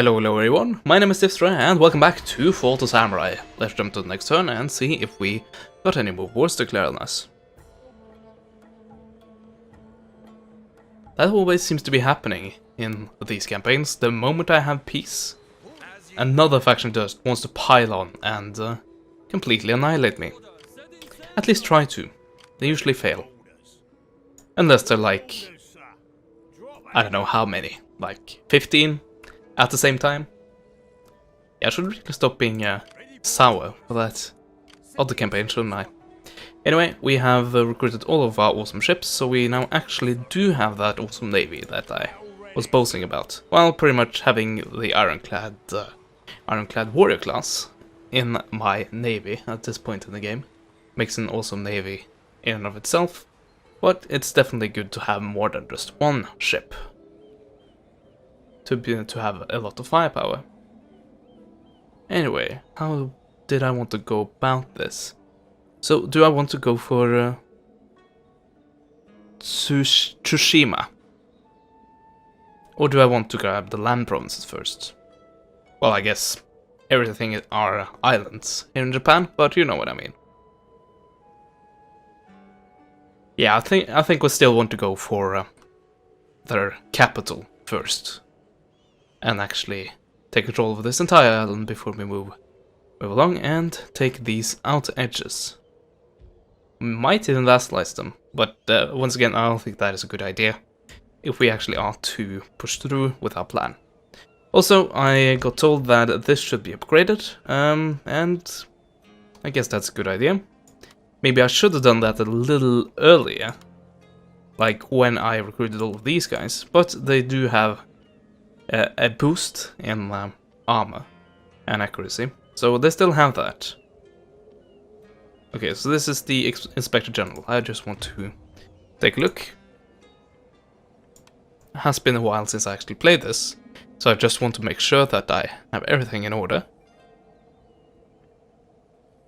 Hello everyone, my name is Stifstra and welcome back to Fall to Samurai. Let's jump to the next turn and see if we got any more wars declared on us. That always seems to be happening in these campaigns. The moment I have peace, another faction just wants to pile on and completely annihilate me. At least try to. They usually fail. Unless they're like, I don't know how many, like 15? At the same time? Yeah, I should really stop being sour for that other campaign, shouldn't I? Anyway, we have recruited all of our awesome ships, so we now actually do have that awesome navy that I was boasting about. Well, pretty much having the ironclad warrior class in my navy at this point in the game makes an awesome navy in and of itself, but it's definitely good to have more than just one ship. To have a lot of firepower. Anyway, how did I want to go about this? So, do I want to go for Tsushima? Or do I want to grab the land provinces first? Well, I guess everything are islands here in Japan, but you know what I mean. Yeah, I think we still want to go for their capital first. And actually take control of this entire island before we move along and take these outer edges. We might even vassalize them, but once again I don't think that is a good idea if we actually are to push through with our plan. Also, I got told that this should be upgraded, and I guess that's a good idea. Maybe I should have done that a little earlier, like when I recruited all of these guys, but they do have a boost in armor and accuracy, so they still have that. Okay, so this is the Inspector General. I just want to take a look. It has been a while since I actually played this, so I just want to make sure that I have everything in order.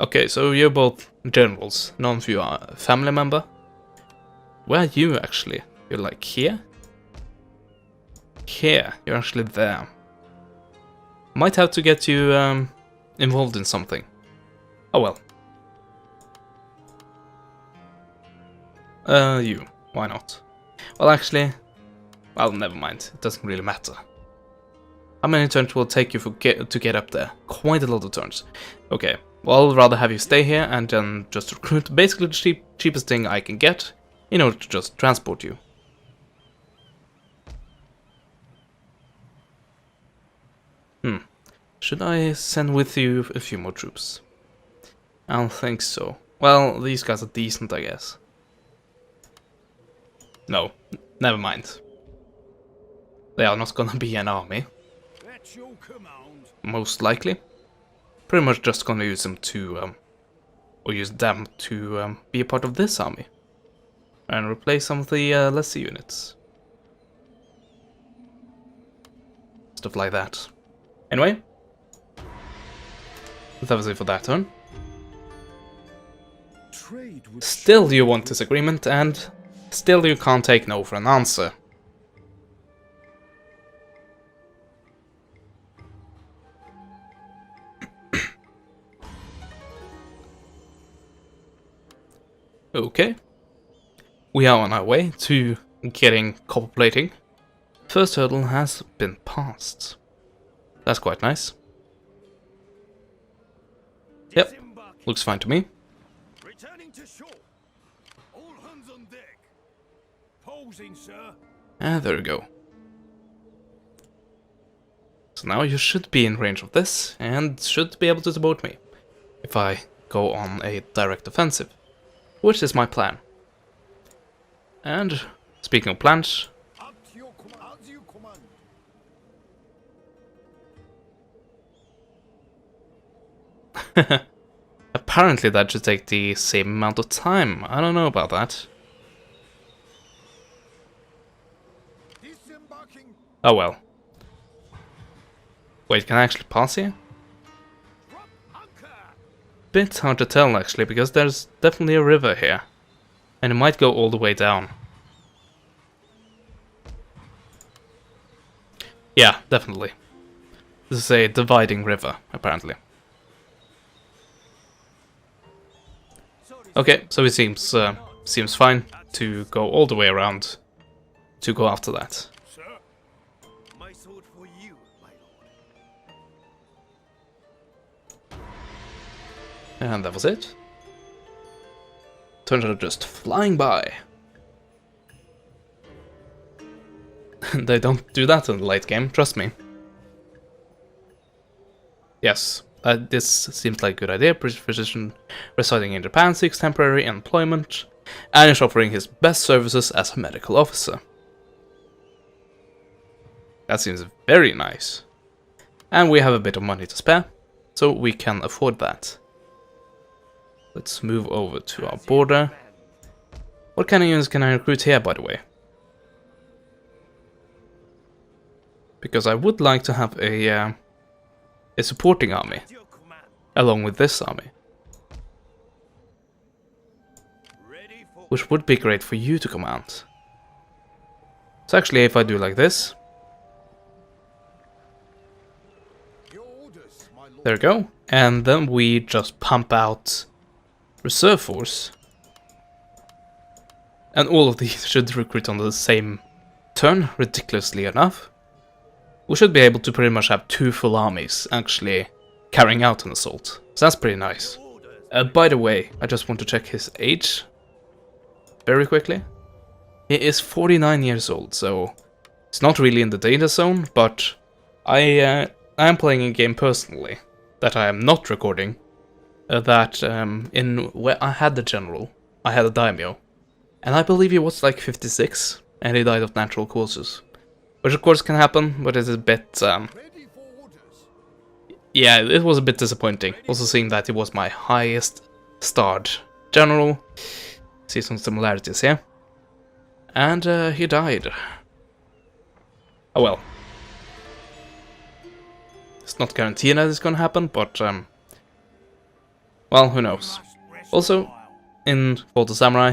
Okay, so you're both generals, none of you are a family member. Where are you actually? You're like here? Here, you're actually there. Might have to get you involved in something. Oh well. You. Why not? Well, actually, well, never mind. It doesn't really matter. How many turns will it take you to get up there? Quite a lot of turns. Okay, well, I'd rather have you stay here and then just recruit basically the cheapest thing I can get in order to just transport you. Should I send with you a few more troops? I don't think so. Well, these guys are decent, I guess. No, never mind. They are not gonna be an army. Most likely. Pretty much just gonna use them to, or use them to be a part of this army. And replace some of the lesser units. Stuff like that. Anyway. That was it for that turn. Still you want this agreement, and still you can't take no for an answer. Okay. We are on our way to getting copper plating. First hurdle has been passed. That's quite nice. Yep, looks fine to me. Returning to shore. All hands on deck. Posing, sir. And there we go. So now you should be in range of this and should be able to support me if I go on a direct offensive, which is my plan. And speaking of plans, apparently that should take the same amount of time. I don't know about that. Oh well. Wait, can I actually pass here? Bit hard to tell actually, because there's definitely a river here. And it might go all the way down. Yeah, definitely. This is a dividing river, apparently. Okay, so it seems fine to go all the way around to go after that. Sir, my sword for you, my lord. And that was it. Turns out just flying by. They don't do that in the late game, trust me. Yes, this seems like a good idea. British physician residing in Japan seeks temporary employment and is offering his best services as a medical officer. That seems very nice. And we have a bit of money to spare, so we can afford that. Let's move over to our border. What kind of units can I recruit here, by the way? Because I would like to have a supporting army, along with this army. Which would be great for you to command. So actually, if I do like this... There we go. And then we just pump out reserve force. And all of these should recruit on the same turn, ridiculously enough. We should be able to pretty much have 2 full armies actually carrying out an assault. So that's pretty nice. By the way, I just want to check his age very quickly. He is 49 years old, so it's not really in the data zone, but I am playing a game personally that I am not recording. In where I had the general, I had a daimyo, and I believe he was like 56, and he died of natural causes. Which of course can happen, but it's a bit, yeah, it was a bit disappointing. Also seeing that he was my highest starred general. See some similarities here. And he died. Oh well. It's not guaranteed that it's gonna happen, but, well, who knows. Also, in Fall of the Samurai,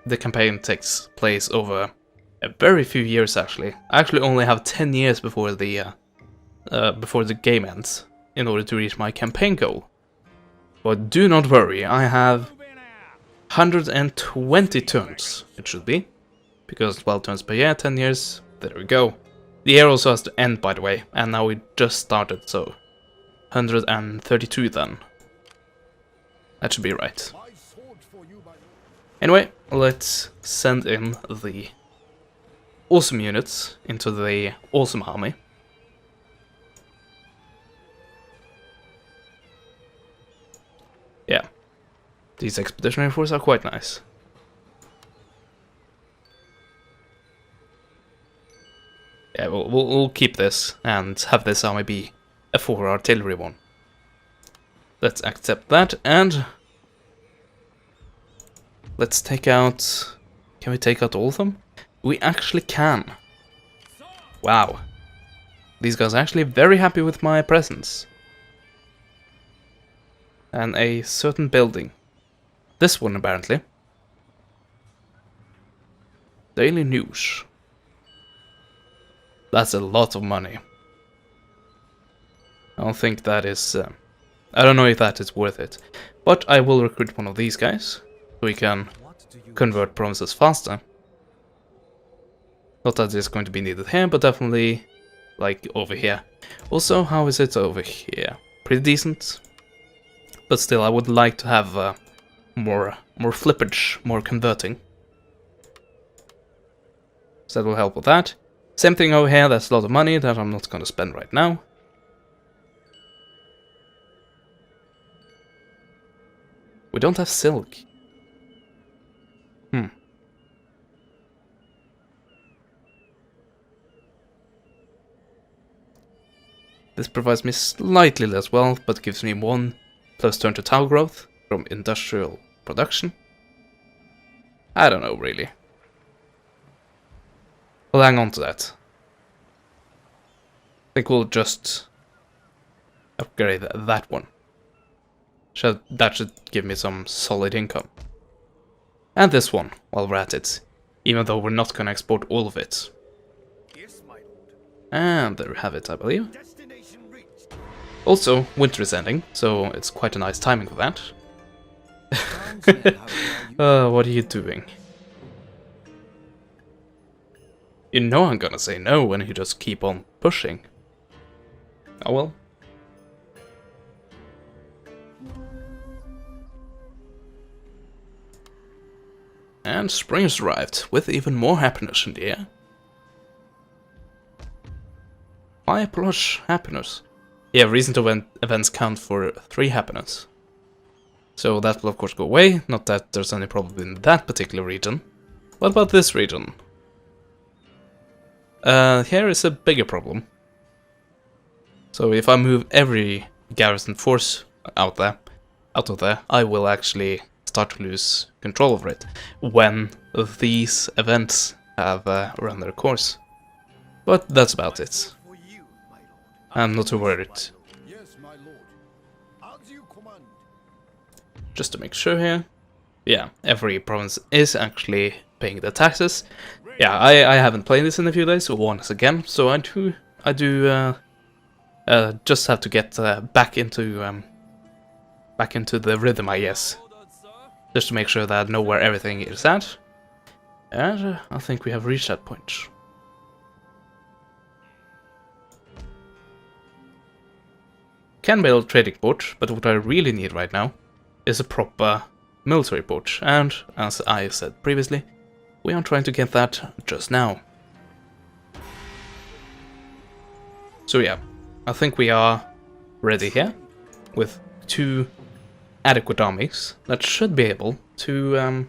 the campaign takes place over a very few years, actually. I actually only have 10 years before the game ends in order to reach my campaign goal. But do not worry, I have 120 turns, it should be. Because 12 turns per year, 10 years, there we go. The year also has to end, by the way, and now we just started, so 132 then. That should be right. Anyway, let's send in the awesome units into the awesome army. Yeah, these expeditionary forces are quite nice. Yeah, we'll keep this and have this army be a 4 artillery one. Let's accept that, and let's take out... Can we take out all of them? We actually can. Wow. These guys are actually very happy with my presence. And a certain building. This one, apparently. Daily News. That's a lot of money. I don't think that is... I don't know if that is worth it. But I will recruit one of these guys. So we can convert provinces faster. Not that it's going to be needed here, but definitely, like, over here. Also, how is it over here? Pretty decent. But still, I would like to have more flippage, more converting. So that will help with that. Same thing over here, that's a lot of money that I'm not going to spend right now. We don't have silk. This provides me slightly less wealth, but gives me 1 plus turn to tile growth from industrial production. I don't know, really. We'll hang on to that. I think we'll just upgrade that one. That should give me some solid income. And this one, while we're at it. Even though we're not going to export all of it. Yes, my lord. And there we have it, I believe. Destination Also, winter is ending, so it's quite a nice timing for that. What are you doing? You know I'm gonna say no when you just keep on pushing. Oh well. And spring has arrived, with even more happiness in the air. 5 plus happiness. Yeah, recent events count for 3 happiness. So that will of course go away, not that there's any problem in that particular region. What about this region? Here is a bigger problem. So if I move every garrison force out of there, I will actually start to lose control over it when these events have run their course. But that's about it. For you, my lord. I'm not too worried. Yes, my lord. As you command. Just to make sure here. Yeah, every province is actually paying their taxes. Yeah, I haven't played this in a few days, once again, so I do just have to get back into the rhythm, I guess. Just to make sure that I know where everything is at. And I think we have reached that point. Can build a trading port, but what I really need right now is a proper military port. And as I said previously, we are trying to get that just now. So yeah, I think we are ready here with 2 adequate armies that should be able to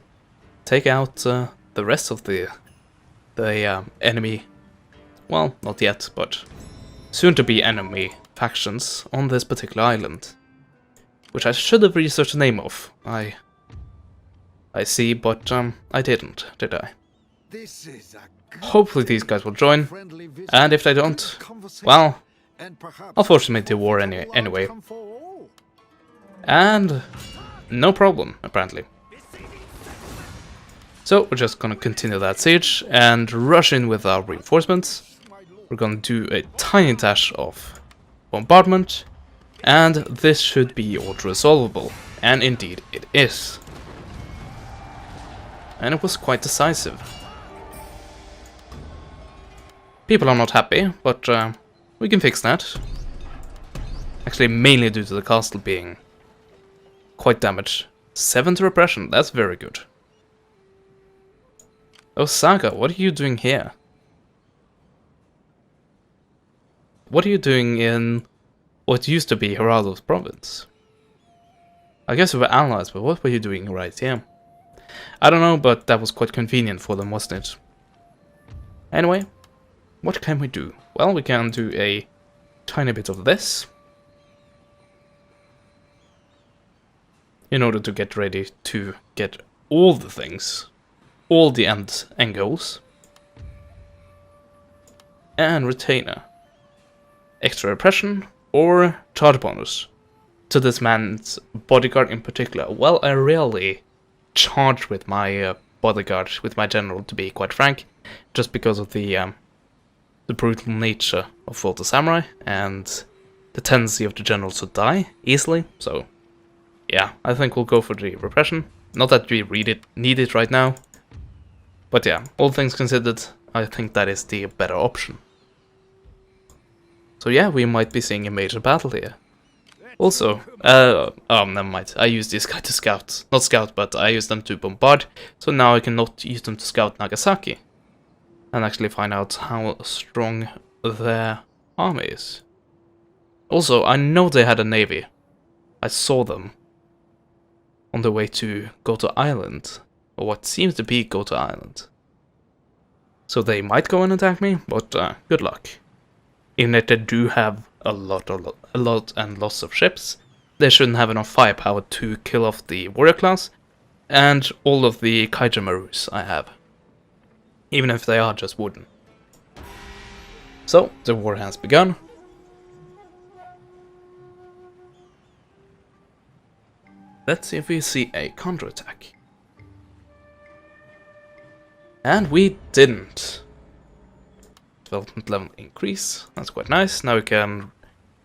take out the rest of the enemy, well, not yet, but soon to be enemy factions on this particular island, which I should have researched the name of. I see, but I didn't, did I? This is a Hopefully these guys will join, friendly visit, and if they don't, conversation, well, and perhaps I'll force them into war anyway. come for all. And no problem, apparently. So we're just gonna continue that siege and rush in with our reinforcements. We're gonna do a tiny dash of bombardment, and this should be auto-resolvable. And indeed it is. And it was quite decisive. People are not happy, but we can fix that. Actually, mainly due to the castle being quite damaged. 7 to repression, that's very good. Oh, Saga, what are you doing here? What are you doing in what used to be Geraldo's province? I guess we were allies, but what were you doing right here? I don't know, but that was quite convenient for them, wasn't it? Anyway, what can we do? Well, we can do a tiny bit of this. In order to get ready to get all the things. All the end goals. And retainer. Extra repression or charge bonus. To this man's bodyguard in particular. Well, I rarely charge with my bodyguard, with my general, to be quite frank. Just because of the brutal nature of all the samurai and the tendency of the generals to die easily. So yeah, I think we'll go for the repression. Not that we really need it right now. But yeah, all things considered, I think that is the better option. So yeah, we might be seeing a major battle here. Also, oh, never mind. I used this guy to scout. Not scout, but I used them to bombard. So now I cannot use them to scout Nagasaki. And actually find out how strong their army is. Also, I know they had a navy. I saw them on the way to Goto Island, or what seems to be Goto Island. So they might go and attack me, but good luck. Even if they do have a lot and lots of ships, they shouldn't have enough firepower to kill off the warrior class and all of the Kaijamarus I have. Even if they are just wooden. So, the war has begun. Let's see if we see a counterattack. And we didn't. Development level increase, that's quite nice. Now we can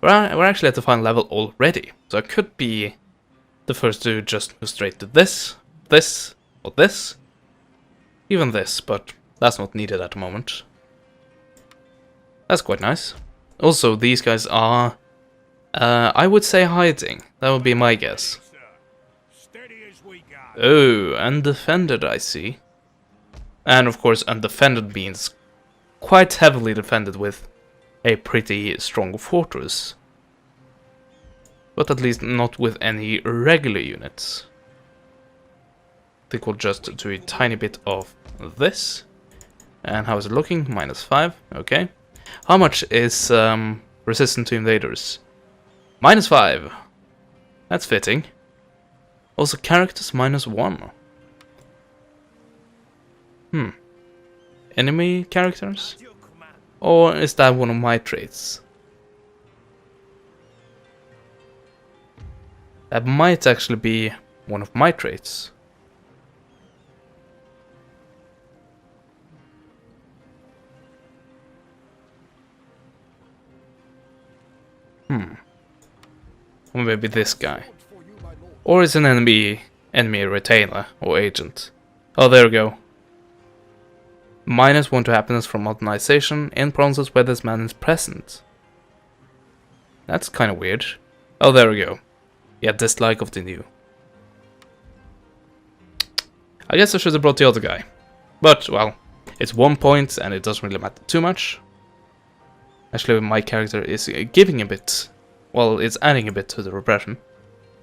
We're actually at the final level already, so I could be the first to just go straight to this, or this, even this, but that's not needed at the moment. That's quite nice. Also, these guys are, I would say hiding. That would be my guess. Oh, undefended, I see. And of course, undefended means quite heavily defended with a pretty strong fortress. But at least not with any regular units. I think we'll just do a tiny bit of this. And how is it looking? -5, okay. How much is resistant to invaders? -5. That's fitting. Also characters -1. Enemy characters? Or is that one of my traits? That might actually be one of my traits. Or maybe this guy. Or it's an enemy retainer or agent. Oh, there we go. -1 to happiness from modernization in provinces where this man is present. That's kind of weird. Oh, there we go. Yeah, dislike of the new. I guess I should have brought the other guy. But, well, it's 1 point and it doesn't really matter too much. Actually, my character is giving a bit. Well, it's adding a bit to the repression.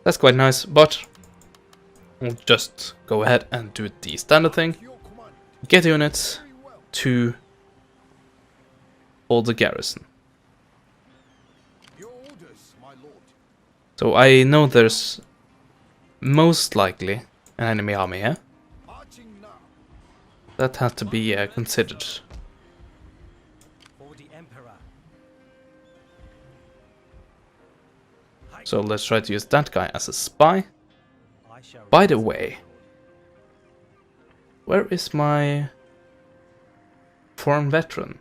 That's quite nice, but we'll just go ahead and do the standard thing. Get units to hold the garrison. So I know there's most likely an enemy army here. That had to be considered. So let's try to use that guy as a spy. By the way, where is my foreign veteran?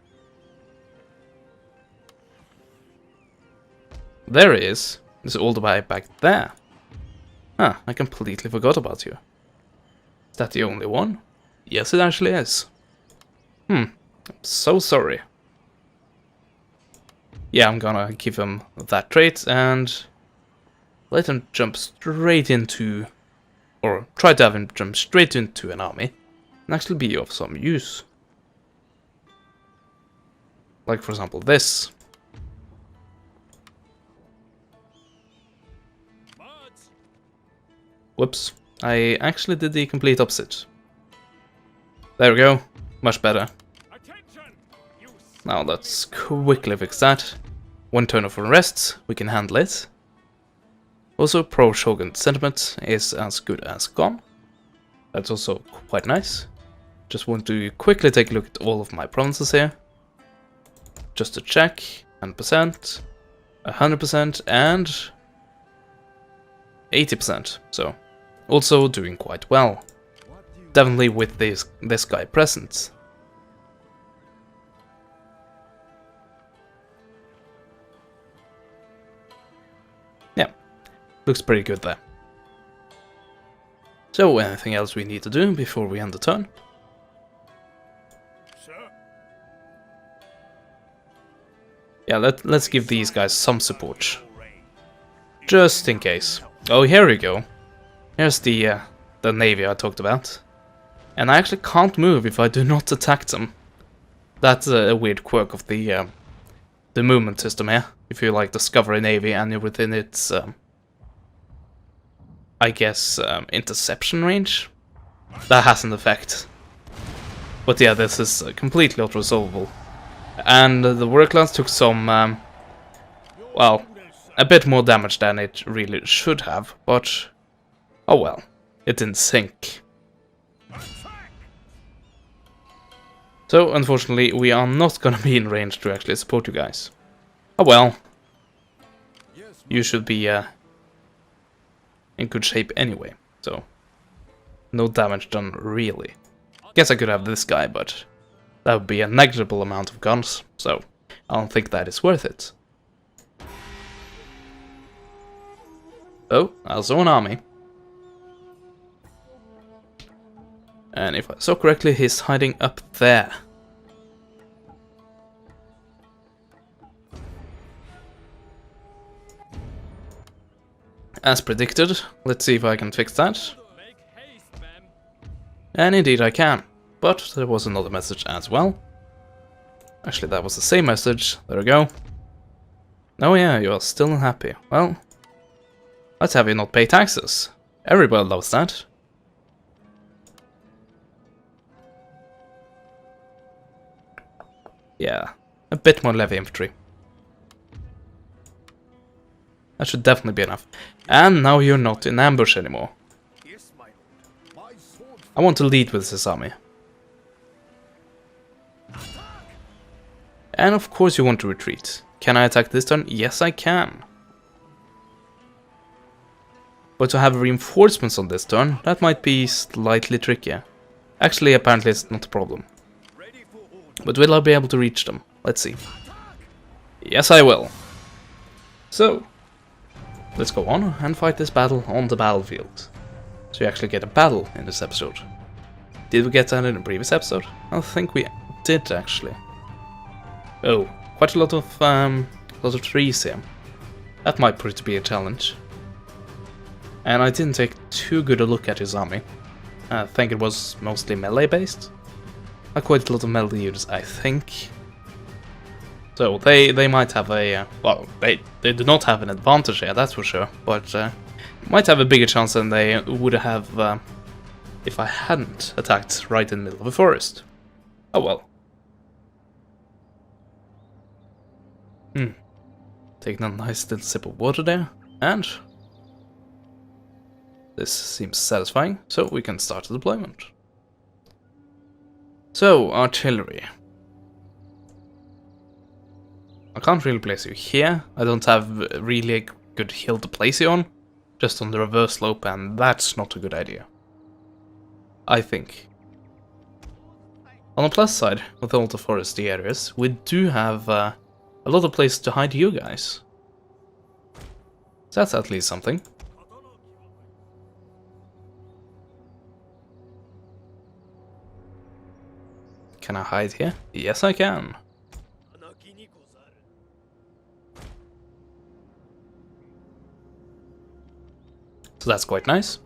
There he is. It's all the way back there. Ah, I completely forgot about you. Is that the only one? Yes, it actually is. I'm so sorry. Yeah, I'm gonna give him that trait and let him jump straight into, or try to have him jump straight into an army and actually be of some use. Like, for example, this. Whoops, I actually did the complete opposite. There we go, much better. Now let's quickly fix that. 1 turn of rest, we can handle it. Also, pro-shogun sentiment is as good as gone. That's also quite nice. Just want to quickly take a look at all of my provinces here. Just to check, 100%, 100%, and 80%. So, also doing quite well. Definitely with this guy present. Yeah, looks pretty good there. So, anything else we need to do before we end the turn? Yeah, let's give these guys some support. Just in case. Oh, here we go. Here's the navy I talked about. And I actually can't move if I do not attack them. That's a weird quirk of the movement system here. If you like discover a navy and you're within its, I guess, interception range, that has an effect. But yeah, this is completely auto-resolvable. And the warrior class took some, well, a bit more damage than it really should have, but oh well, it didn't sink. So, unfortunately, we are not gonna be in range to actually support you guys. Oh well, you should be in good shape anyway, so no damage done really. Guess I could have this guy, but that would be a negligible amount of guns, so I don't think that is worth it. Oh, I saw an army. And if I saw correctly, he's hiding up there. As predicted, let's see if I can fix that. And indeed I can. But there was another message as well. Actually, that was the same message. There we go. Oh yeah, you are still unhappy. Well, let's have you not pay taxes. Everybody loves that. Yeah, a bit more levy infantry. That should definitely be enough. And now you're not in ambush anymore. Yes, my lord. My sword. I want to lead with this army. And of course you want to retreat. Can I attack this turn? Yes, I can. But to have reinforcements on this turn, that might be slightly trickier. Actually, apparently it's not a problem. Ready for order. But will I be able to reach them? Let's see. Yes, I will. So, let's go on and fight this battle on the battlefield. So you actually get a battle in this episode. Did we get that in the previous episode? I think we did, actually. Oh, quite a lot of trees here. That might prove to be a challenge. And I didn't take too good a look at his army. I think it was mostly melee based. Quite a lot of melee units, I think. So they might have a well, they do not have an advantage here, that's for sure. But might have a bigger chance than they would have if I hadn't attacked right in the middle of the forest. Oh well. Taking a nice little sip of water there, and this seems satisfying, so we can start the deployment. So, artillery. I can't really place you here. I don't have really a good hill to place you on, just on the reverse slope, and that's not a good idea, I think. On the plus side, with all the foresty areas, we do have a lot of places to hide you guys. So that's at least something. Can I hide here? Yes, I can. So that's quite nice.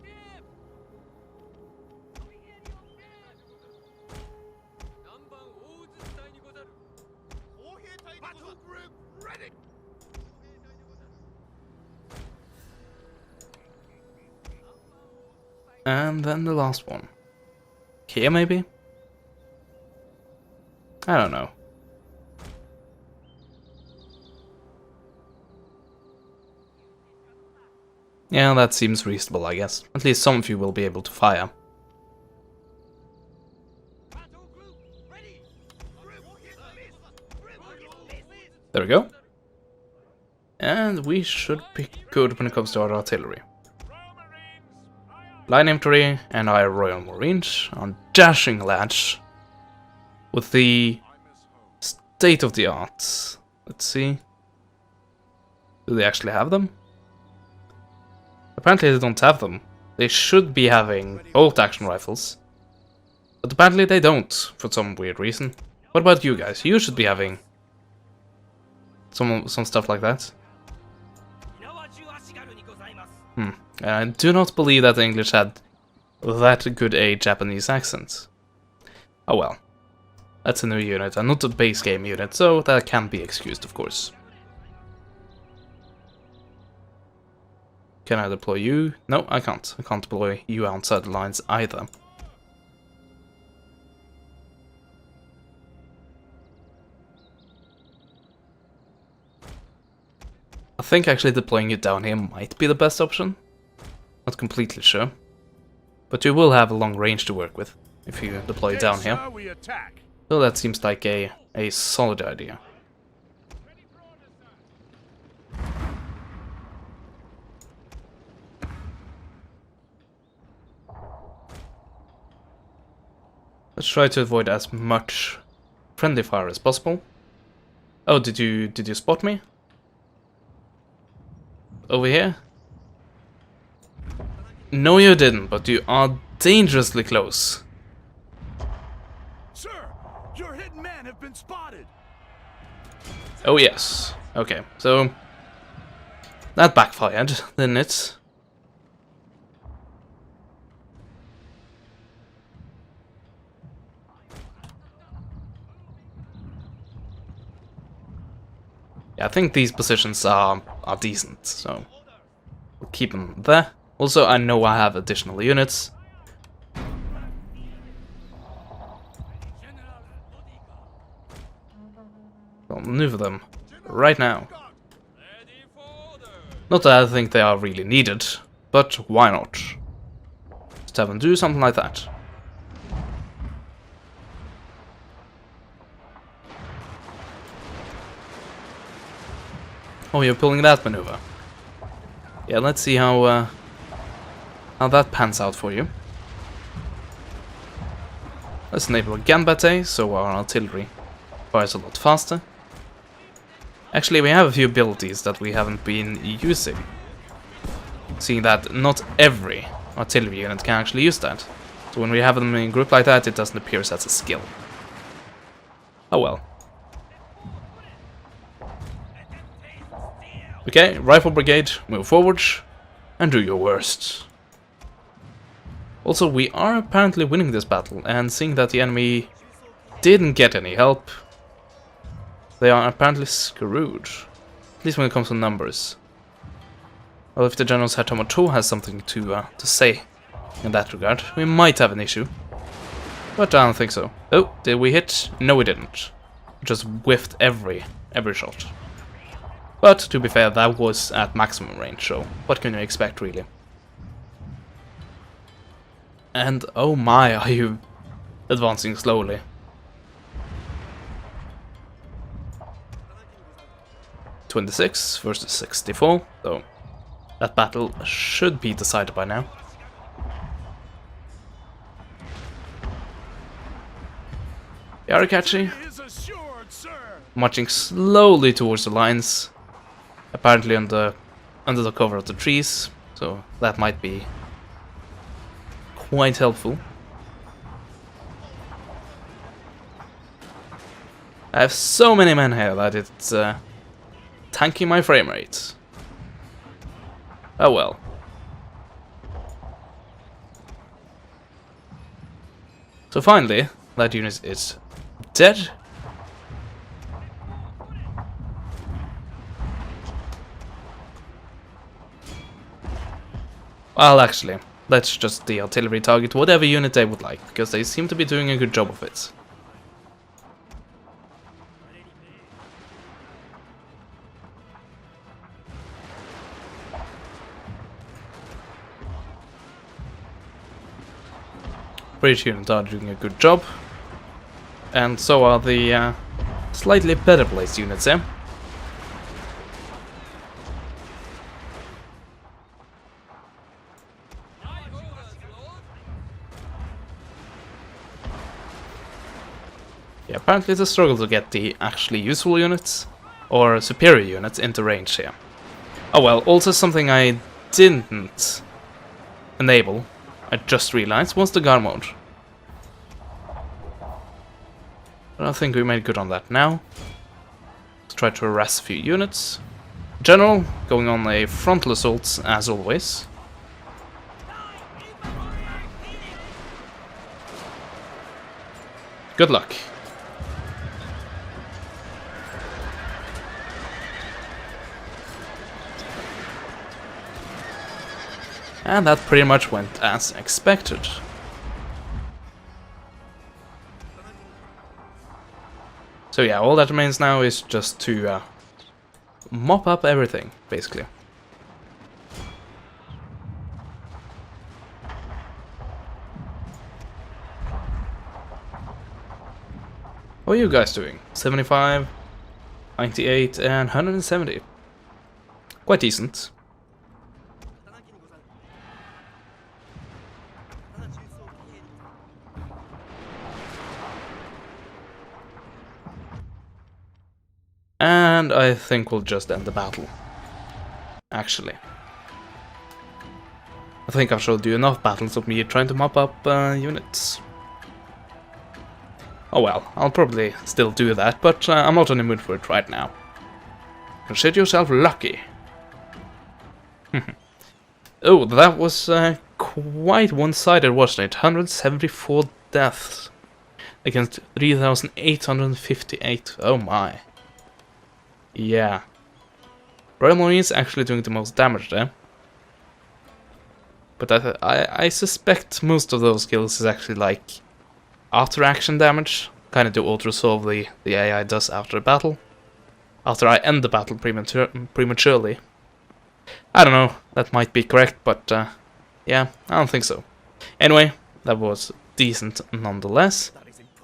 And then the last one. Here, maybe? I don't know. Yeah, that seems reasonable, I guess. At least some of you will be able to fire. There we go. And we should be good when it comes to our artillery. Line infantry and our Royal Marines on dashing lads with the state-of-the-art. Let's see. Do they actually have them? Apparently they don't have them. They should be having bolt action rifles. But apparently they don't, for some weird reason. What about you guys? You should be having some stuff like that. I do not believe that the English had that good a Japanese accent. Oh well. That's a new unit, and not a base game unit, so that can be excused, of course. Can I deploy you? No, I can't. I can't deploy you outside the lines either. I think actually deploying you down here might be the best option. Not completely sure. But you will have a long range to work with if you deploy it down here. So that seems like a solid idea. Let's try to avoid as much friendly fire as possible. Oh, did you spot me? Over here? No, you didn't, but you are dangerously close. Sir, your hidden men have been spotted. Oh yes. Okay, so that backfired, didn't it? Yeah, I think these positions are decent, so we'll keep them there. Also, I know I have additional units. I'll maneuver them right now. Not that I think they are really needed, but why not? Just have them do something like that. Oh, you're pulling that maneuver. Yeah, let's see how that pans out for you. Let's enable a Ganbate, so our artillery fires a lot faster. Actually, we have a few abilities that we haven't been using. Seeing that not every artillery unit can actually use that. So when we have them in a group like that, it doesn't appear as a skill. Oh well. Okay, Rifle Brigade, move forward and do your worst. Also, we are apparently winning this battle, and seeing that the enemy didn't get any help, they are apparently screwed. At least when it comes to numbers. Well, if the General's Hatomato has something to say in that regard, we might have an issue. But I don't think so. Oh, did we hit? No, we didn't. Just whiffed every shot. But, to be fair, that was at maximum range, so what can you expect, really? And, oh my, are you advancing slowly? (26 versus 64), so that battle should be decided by now. Yarikachi marching slowly towards the lines, apparently under the cover of the trees, so that might be quite helpful. I have so many men here that it's tanking my frame rate. Oh well. So finally, that unit is dead. Well, actually, let's just the artillery target whatever unit they would like, because they seem to be doing a good job of it. British units are doing a good job, and so are the slightly better placed units here. Yeah, apparently it's a struggle to get the actually useful units, or superior units, into range here. Oh well, also something I didn't enable, I just realized, was the guard mode. But I think we made good on that now. Let's try to harass a few units. General, going on a frontal assault as always. Good luck. And that pretty much went as expected. So yeah, all that remains now is just to mop up everything, basically. How are you guys doing? 75, 98 and 170. Quite decent. And I think we'll just end the battle. Actually. I think I've showed you enough battles of me trying to mop up units. Oh well, I'll probably still do that, but I'm not in the mood for it right now. Consider yourself lucky. Oh, that was quite one-sided, wasn't it? 174 deaths against 3,858. Oh my. Yeah. Royal Marines actually doing the most damage there. But I suspect most of those kills is actually like after action damage, kind of to auto-resolve the AI does after a battle. After I end the battle prematurely. I don't know, that might be correct, but yeah, I don't think so. Anyway, that was decent nonetheless.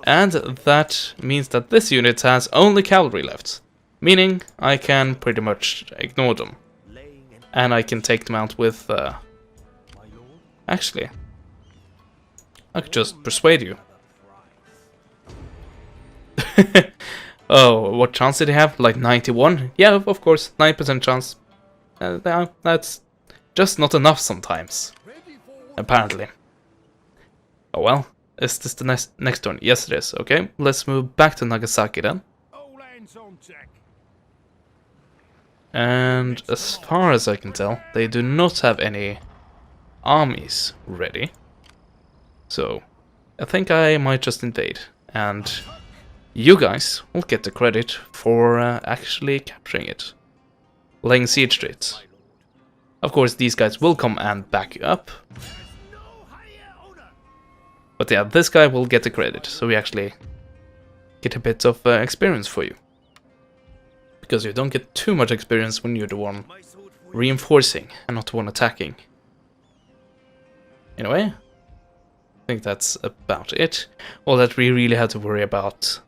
And that means that this unit has only cavalry left. Meaning I can pretty much ignore them. And I can take them out with... Actually, I could just persuade you. Oh, what chance did he have? Like 91? Yeah, of course, 9% chance. That's just not enough sometimes. Apparently. Oh well, is this the next turn? Yes it is. Okay, let's move back to Nagasaki then. And as far as I can tell, they do not have any armies ready. So, I think I might just invade. And you guys will get the credit for actually capturing it. Laying siege to it. Of course, these guys will come and back you up. But yeah, this guy will get the credit, so we actually get a bit of experience for you. Because you don't get too much experience when you're the one reinforcing and not the one attacking. Anyway, I think that's about it. All that we really have to worry about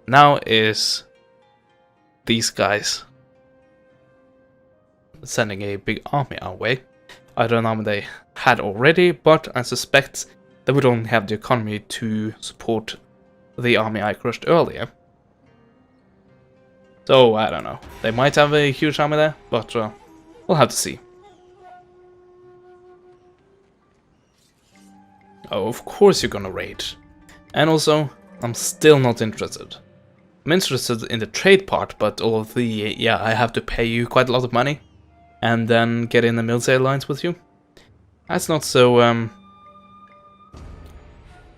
now is these guys sending a big army our way. I don't know how they had already, but I suspect they would only have the economy to support the army I crushed earlier. So, I don't know. They might have a huge army there, but we'll have to see. Oh, of course you're gonna raid. And also, I'm still not interested. I'm interested in the trade part, but all of the, yeah, I have to pay you quite a lot of money. And then get in a military alliance with you. That's not so,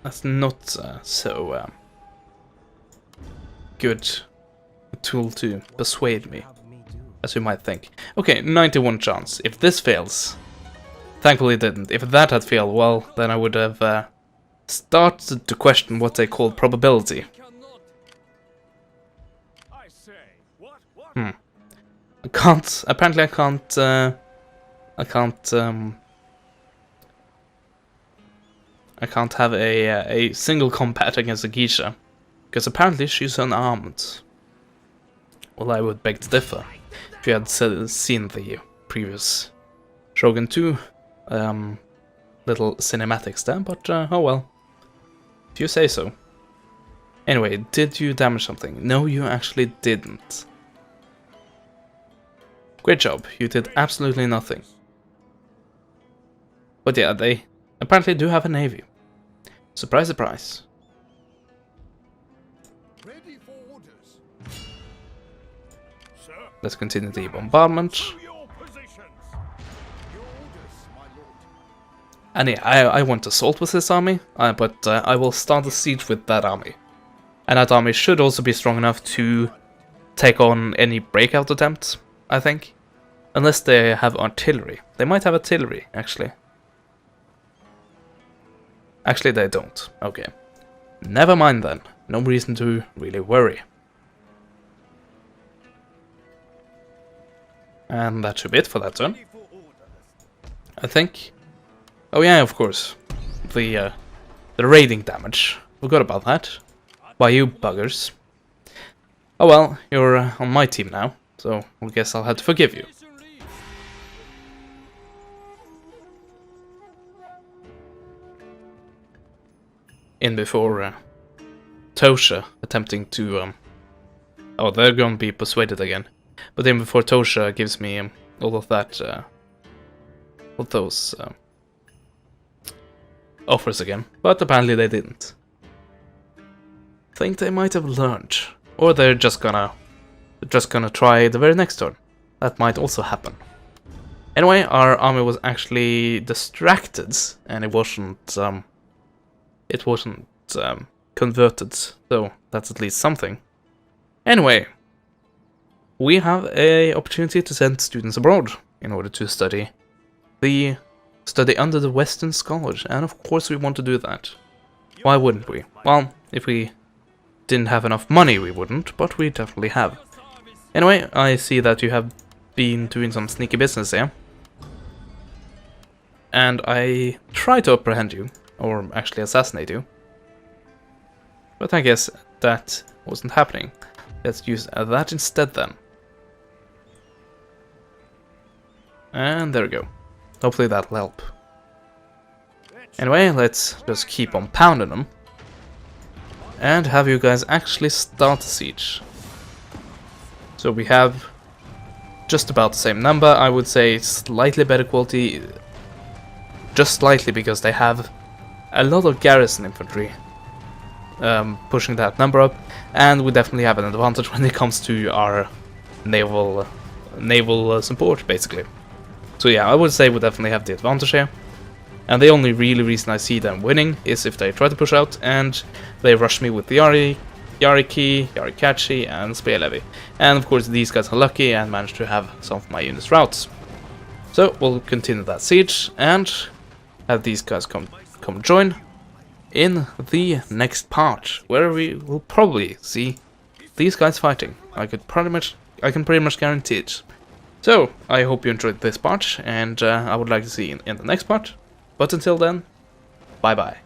that's not so good a tool to persuade me, as you might think. Okay, 91 chance. If this fails, thankfully it didn't. If that had failed, well, then I would have started to question what they call probability. I can't. Apparently, I can't. I can't have a single combat against a geisha, because apparently she's unarmed. Well, I would beg to differ. If you had seen the previous Shogun 2 little cinematics there, but oh well. If you say so. Anyway, did you damage something? No, you actually didn't. Great job, you did absolutely nothing. But yeah, they apparently do have a navy. Surprise, surprise. Ready for orders. Sir, Let's continue the bombardment. to your positions. Your orders, my lord. And yeah, I want assault with this army, but I will start the siege with that army. And that army should also be strong enough to take on any breakout attempts, I think. Unless they have artillery. They might have artillery, actually. Actually, they don't. Okay. Never mind then. No reason to really worry. And that should be it for that turn, Ready for orders. I think. Oh yeah, of course. The raiding damage. Forgot about that. Why, you buggers. Oh well, you're on my team now, so I guess I'll have to forgive you. In before Tosha attempting to oh, they're gonna be persuaded again. But then before Tosha gives me all of that all those offers again, but apparently they didn't. Think they might have learned, or they're just gonna try the very next turn. That might also happen. Anyway, our army was actually distracted, and it wasn't converted, so that's at least something. Anyway, we have a opportunity to send students abroad in order to study under the Western scholars, and of course we want to do that. Why wouldn't we? Well, if we didn't have enough money we wouldn't, but we definitely have. Anyway, I see that you have been doing some sneaky business here. And I try to apprehend you, or actually assassinate you. But I guess that wasn't happening. Let's use that instead then. And there we go. Hopefully that'll help. Anyway, let's just keep on pounding them. And have you guys actually start the siege. So we have just about the same number. I would say slightly better quality. Just slightly, because they have a lot of garrison infantry pushing that number up. And we definitely have an advantage when it comes to our naval support, basically. So yeah, I would say we definitely have the advantage here. And the only really reason I see them winning is if they try to push out and they rush me with the Yariki, Yarikachi, and Spear Levy. And of course these guys are lucky and manage to have some of my units routes. So we'll continue that siege and have these guys come join in the next part, where we will probably see these guys fighting. I can pretty much guarantee it. So I hope you enjoyed this part, and I would like to see you in the next part. But until then, bye bye.